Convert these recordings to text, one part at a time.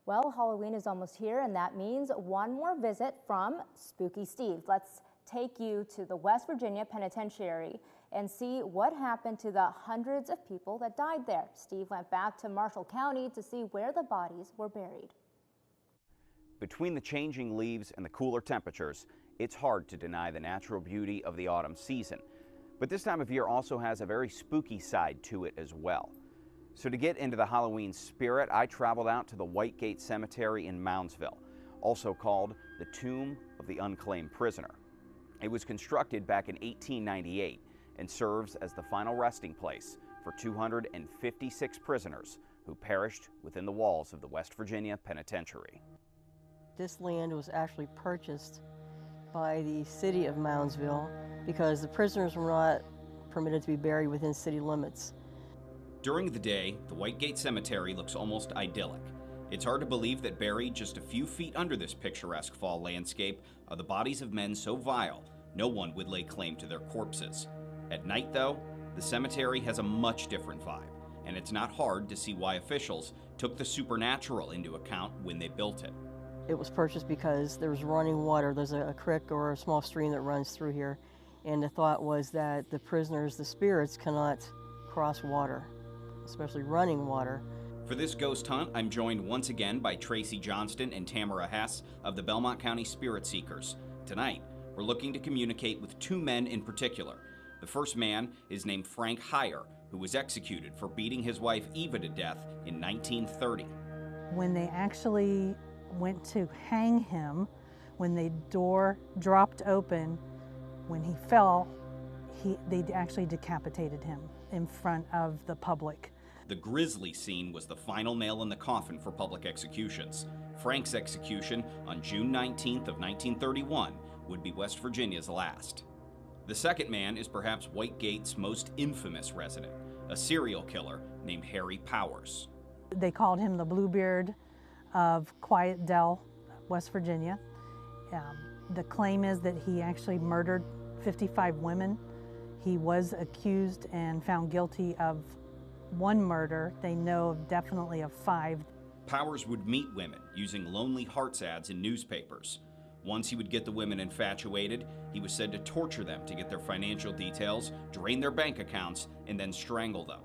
Well, Halloween is almost here, and that means one more visit from Spooky Steve. Let's take you to the West Virginia Penitentiary and see what happened to the hundreds of people that died there. Steve went back to Marshall County to see where the bodies were buried. Between the changing leaves and the cooler temperatures, it's hard to deny the natural beauty of the autumn season. But this time of year also has a very spooky side to it as well. So to get into the Halloween spirit, I traveled out to the Whitegate Cemetery in Moundsville, also called the Tomb of the Unclaimed Prisoner. It was constructed back in 1898 and serves as the final resting place for 256 prisoners who perished within the walls of the West Virginia Penitentiary. This land was actually purchased by the city of Moundsville because the prisoners were not permitted to be buried within city limits. During the day, the Whitegate Cemetery looks almost idyllic. It's hard to believe that buried just a few feet under this picturesque fall landscape are the bodies of men so vile, no one would lay claim to their corpses. At night, though, the cemetery has a much different vibe, and it's not hard to see why officials took the supernatural into account when they built it. It was purchased because there was running water. There's a creek or a small stream that runs through here, and the thought was that the prisoners, the spirits, cannot cross water, especially running water. For this ghost hunt, I'm joined once again by Tracy Johnston and Tamara Hess of the Belmont County Spirit Seekers. Tonight, we're looking to communicate with two men in particular. The first man is named Frank Heyer, who was executed for beating his wife Eva to death in 1930. When they actually went to hang him, when the door dropped open, when he fell, they actually decapitated him in front of the public. The grisly scene was the final nail in the coffin for public executions. Frank's execution on June 19th of 1931 would be West Virginia's last. The second man is perhaps Whitegate's most infamous resident, a serial killer named Harry Powers. They called him the Bluebeard of Quiet Dell, West Virginia. The claim is that he actually murdered 55 women. He was accused and found guilty of one murder. They know definitely of 5. Powers would meet women using Lonely Hearts ads in newspapers. Once he would get the women infatuated, he was said to torture them to get their financial details, drain their bank accounts, and then strangle them.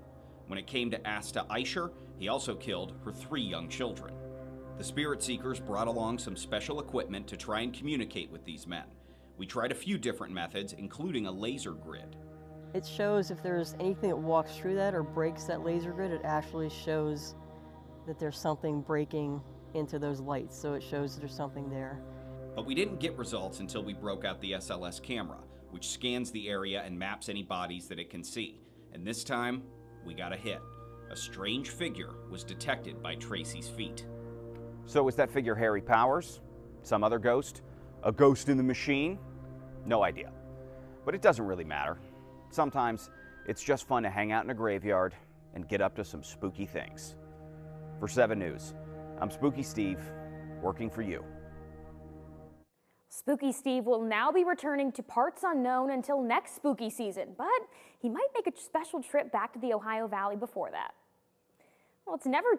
When it came to Asta Eicher, he also killed her 3 young children. The Spirit Seekers brought along some special equipment to try and communicate with these men. We tried a few different methods, including a laser grid. It shows if there's anything that walks through that or breaks that laser grid, it actually shows that there's something breaking into those lights, so it shows there's something there. But we didn't get results until we broke out the SLS camera, which scans the area and maps any bodies that it can see. And this time, we got a hit. A strange figure was detected by Tracy's feet. So was that figure Harry Powers? Some other ghost? A ghost in the machine? No idea. But it doesn't really matter. Sometimes it's just fun to hang out in a graveyard and get up to some spooky things. For 7 News, I'm Spooky Steve, working for you. Spooky Steve will now be returning to parts unknown until next spooky season, but he might make a special trip back to the Ohio Valley before that. Well, it's never too